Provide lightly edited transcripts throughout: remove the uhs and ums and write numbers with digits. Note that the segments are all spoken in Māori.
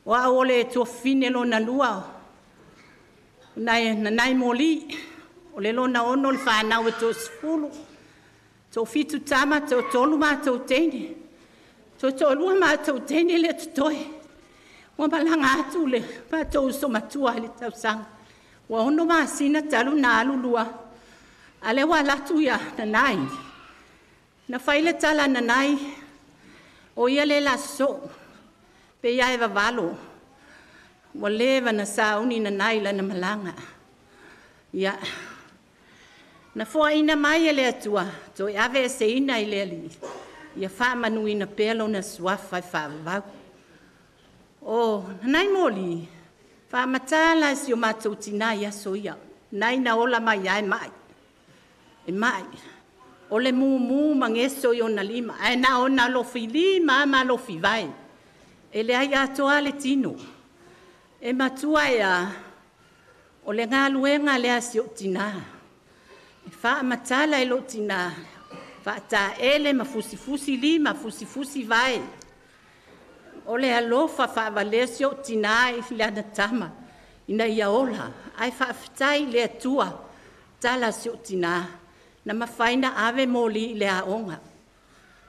Wa ole to fine lo na lua. Nai moli. Ole lo na ono le whanau e to sfulu. To fitu tama to tolu ma to tene. To tolu ma to tene le to toi. Wa malanga atu le pa to so matua le tau sang. Wa ono ma sina talu na alulua. Ale wa latu ya na nai. Na faile tala na nai. O ia le la so. Pe ia e vavalo. Wa leva na sauni na nai la na malanga. Ia. Na fua ina mai le atua. To e ave se ina i le ali. Ia wha manu ina pelo na suafa i wha vau. O, nai moli. Wha matala si o matou tina ia so ia. Nai na ola mai ai mai. E mai. O le mu mangeso i ona lima. Ai na ona lofi lima ma lofi vai. E le ai atoa le tino. E matua ia. O le ngā luenga le asi o tina. E wha matala e lo tina. Wha ta ele ma fusi lima, fusi vai. O le alofa wha valesi o tina i le anatama. Ina ia ola. Ai wha fitai le atua. Tala si o tina. Na mawhaina ave moli le aonga.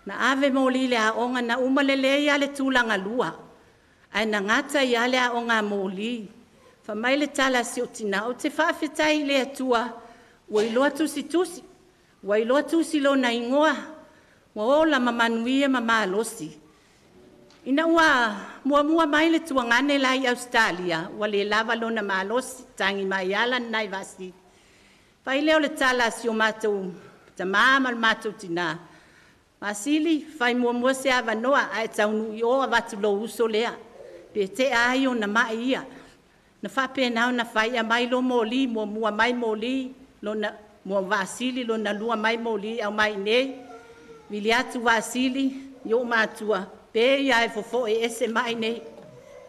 Na ave moli le aonga na umalele ia le tūlanga lua. Ai na ngata ia le aonga moli. Fa mai le tala si o tina. O te whawhitai le atua. Wailoa tusi. Wailoa tusi lo na ingoa. Wa ola mamanuia mamalosi. Ina ua mua mai le tuangane lai Australia. Wa le lava lo na malosi. Tangi mai ala nai vasi. Pai leo le tala si o mātou, ta māma le mātou tina. Masili, fai mua se awa noa, ai taunu i oa watu lo uso lea. Pe te ai o na mai ia. Na whape nao na fai a mai lo moli, mua mai moli, lo na, mua vasili, lo na lua mai moli, au mai nei. Vili atu vasili, i o mātua. Pe ia e fofo e ese mai nei.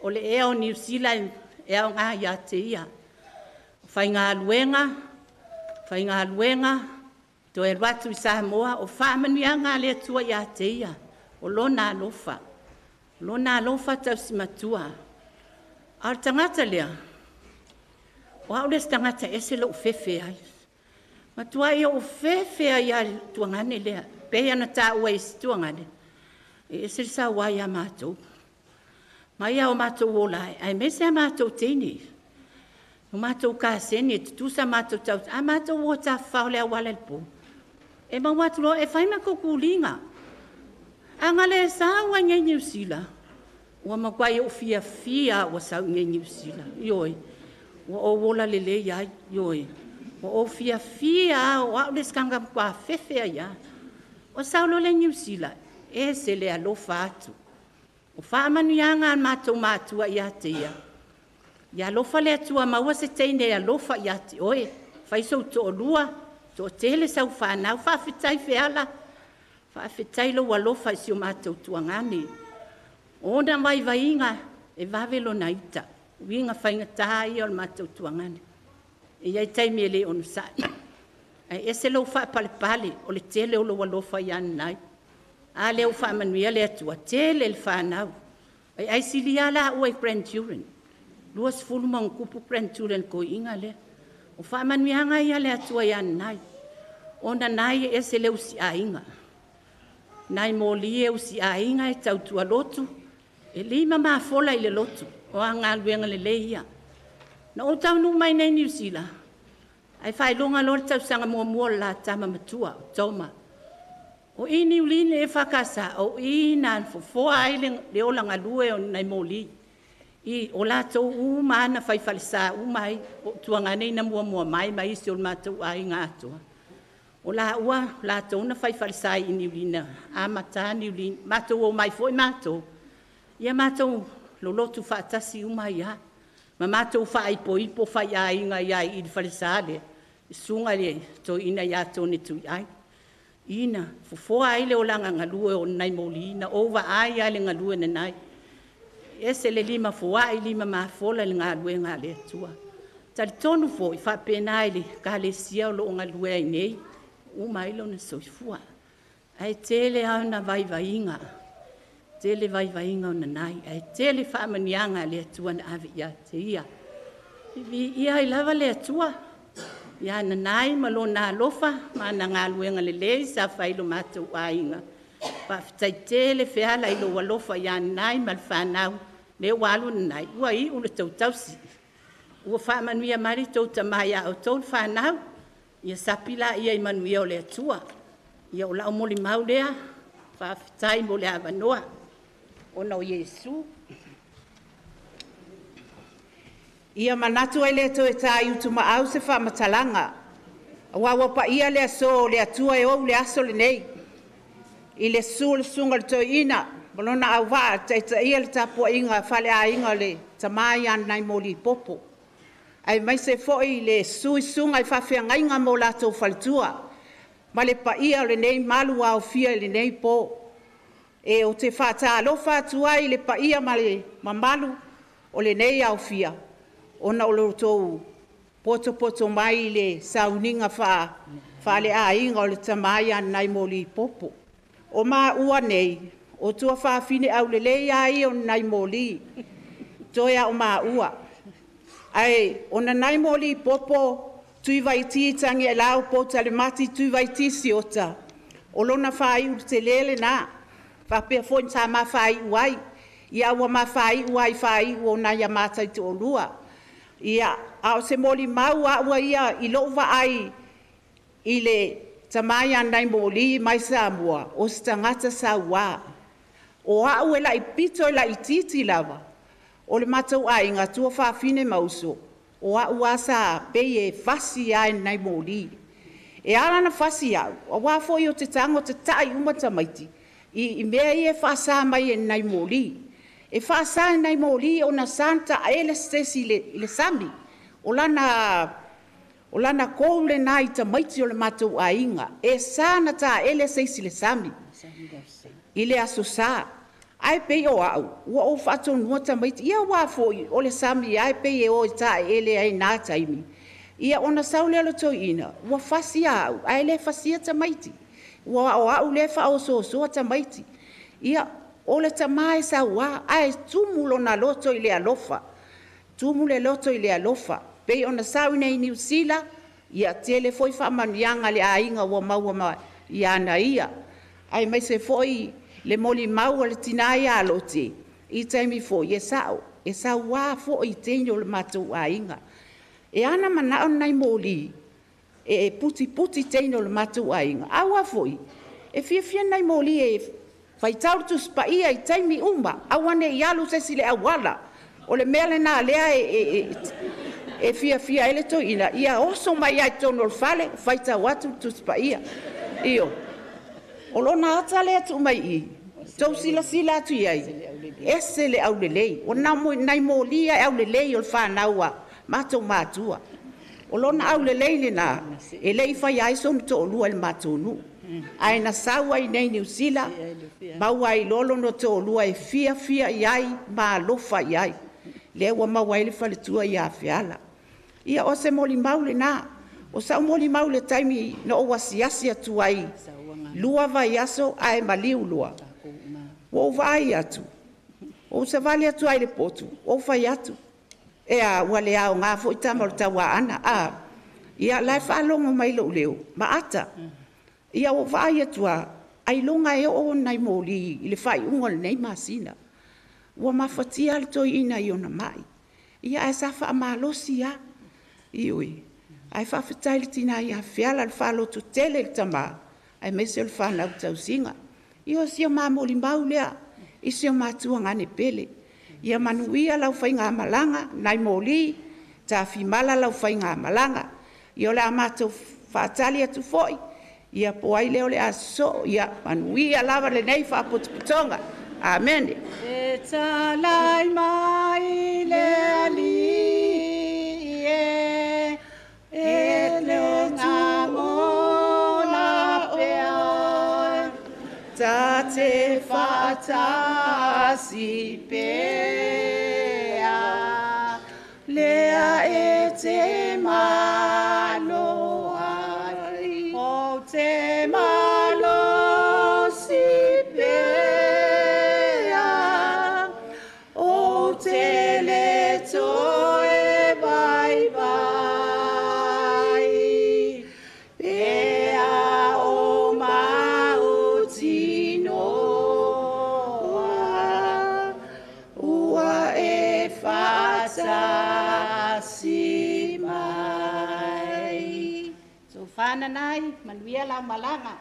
O le eo New Zealand, e au ngā ia te ia. Fai ngā luenga, Fai ngā luenga, to e watu i Samoa, o whamania ngā lea tua i a te ia, o lona alofa. Lona alofa tau si matua. Ar tangata lea, o au les tangata ese lo ufefe ai. Matua ia ufefe ai a tuangane lea, pea na tā ua isi tuangane. E ese sa wai a mātou. Mai a o mātou o lai, ai mese a mātou teni. O mātou ka sene, tutusa mātou tau, a mātou o ta whao lea wale po. E ma watu lo, e whaima kukulinga. A ngale e sa ua ngai New Zealand. Ua makwai o fia o sa ngai New Zealand. Ioi. Ua o wola lele iai. Ioi. Ua o fia o au leskanga kwa fefea ia. O sa lo le New Zealand. E se le alofa atu. O whaamanu ianga mātou mātua ia te ia. Ia lofa le atua maua se teine ia lofa ia te oe. Whaisau to o lua, to o tele sau whanau. Whawhitai whiala. Whawhitai lo wa lofa isi o mātou tuangane. Ona mai vainga e wawelo na ita. Winga whainga taha ia o mātou tuangane. E iai taimi e le onu sa. E ese lo wha pale o le tele o lo wa lofa ia nai. A leo wha manuia le atua. Tele le whanau. E aisili ala ua i grandchildren. Luas fulma un kupu grandchildren ko inga le. O whaamanuianga ia le atua ia nai. Ona nai e se leu si a inga. Nai moli e usi a inga e tautua lotu. E lima maa fola i le lotu. O a ngā luenga le leia. Na o tau nu mai nei New Zealand. Ai whai longa lor tau sanga mua la tama matua o toma. O i New Zealand e whakasa. O i nā fofoa ai le ola ngā lue o nai moli. I o lātou umana whai whalisa umai, tuangane na mua mai isi o mātou ai ngā atua. O la ua, lātou na whai whalisa i niulina, a mata niulina, mātou o mai foi mātou. Ia mātou lolotu whaatasi umai ia, ma mātou whai ipo whai ai ngā iai i whalisa le, sunga le, to ina ia tōne tui ai. Ina, fofoa ai le o langa ngalue o nai moli, na ova ai ale ngalue na nai. Ese le lima foa i lima ma fola le ngā lue ngā le tua. Tari tonu fo i whapena i le ka le sia o lo ngā lue ai nei. Uma ilo na soifua. Ai tele au na vai inga. tele vai inga ona nai, ai tele whaamanianga le atua na ave ia te ia. Ia I lava le atua, ia na nai malo na alofa, ma na ngā luenga le lei sa whailo mātou a inga. Pa fitai tele whiala ilo walofa ia nai mal whanau, le walu na nai, ua I ule tau tausi. Ua whaamanuia mari tau tamai au tau whanau, ia sapila ia I manuia o le atua. Ia o lau moli mau lea, whaafitai mo le avanoa. Ona o Yesu. Ia manatu ai le to e tai utu maau se whamatalanga. Wawa pa ia le aso le atua e ou le aso le nei. I le su le sunga le to ina. Malona au waa ta ia le tapua inga whale a inga le tamai an nai moli popo. Ai mai se foi le su I sunga I whawhia ngainga mo lato whalitua. Ma le pa ia le nei malu au fia le nei po. E o te whata alofa tuai le pa ia ma le mamalu o le nei au fia. Ona o le tou poto mai le sauninga wha le a inga o le tamai an nai moli popo. O ma ua nei, o tua whaafine au le lei ai o nai moli. Toia o ma ua. Ai, ona nai moli popo, tui vai ti tangi e lau po tale mati tui vai ti siota. O lona whai u te lele na. Whapea fwoi ta ma whai uai. Ia ua ma whai uai o na ia mātai te olua. Ia, au se moli mau a ua ia I lova ai I le tamai anai moli mai Samoa. O se tangata sa ua. O a ue la I pito la I titi lava. O le matau ai ngā tua whaafine mauso. O a ua sa pei e fasi ai nai moli. E ala na fasi au. O wafo I o te tango te tai umata maiti. I mea I e whaasa mai e nai moli. E whaasa e nai moli o na santa ele stesi le sami. O lana koule nai ta maiti o le matau a inga. E sana ta ele stesi le sami. I le aso sa. Ai pei o au. Ua o whato nua ta maiti. Ia wafo o le sami ai pei e o I ta ele ai nā taimi. Ia ona saule alo to ina. Ua fasi au. Ai le fasia ta maiti. Ua o au le fa o so ta maiti. Ia o le tamai sa ua. Ai tumulo na loto I le alofa. Tumule loto I le alofa. Pei ona saune I New Zealand. Ia tele foi fa manianga le ainga ua maua ma ia na ia. Ai mai se foi le moli mau le tinai a lote. I taimi foi e sao. E sao wā fo I teino le matou ainga. E ana manao nai moli. E puti teino le matou ainga. Awa foi. E fia nai moli e faitau tu spa ia I taimi uma. Awane I alu se sile awala. O le mele na lea e fia ele to ina. Ia oso mai ai tono le fale. Faitau watu tu spa ia. Iyo. O lona ata lea tu mai I. Tau sila tu iai. Ese le au le lei. O nai moli ai au le lei o le whanaua. Matou mātua. O lona au le lei le na. E lei whai ai sonu to olua le matonu. Ai na sau ai nei New Zealand. Mau ai lolo no to olua e fia iai. Ma lofa iai. Le ua mau ai le whaletua I a whiala. Ia o se moli mau le na. O sau moli mau le taimi no o wasiasi atu ai. Lua vai aso ai maliu lua. O vai atu. O se vale atu ai le potu. O vai atu. E a wale au ngā fo I tama o tawa ana. Ia lai whalongo mai lo leo. Ma ata. Ia o vai atu a. Ai longa e o nai moli. I le whai ungol nei masina. Ua mawhatia le toi ina I ona mai. Ia e sa wha amalosi a. Iui. Ai whawhitai le tina I a whiala le whalotu tele le tama. Ai mese le whanau tau singa. Ia si o mamoli mau lea. I si o mātua ngane pele. Ia manuia lau whai ngā malanga. Nai moli. Ta whimala lau whai ngā malanga. Ia le amato whaatali atu foi. Ia poai leo le aso. Ia manuia lava le nei whaputuputonga. Amen. E talai mai le ali e le ngā mona pea Ta te whaatasi pea lea e te malo ai o te malo si pea toe vai vai pea o mautinoa ua e fatasi mai. So whana nai, manuia la malanga.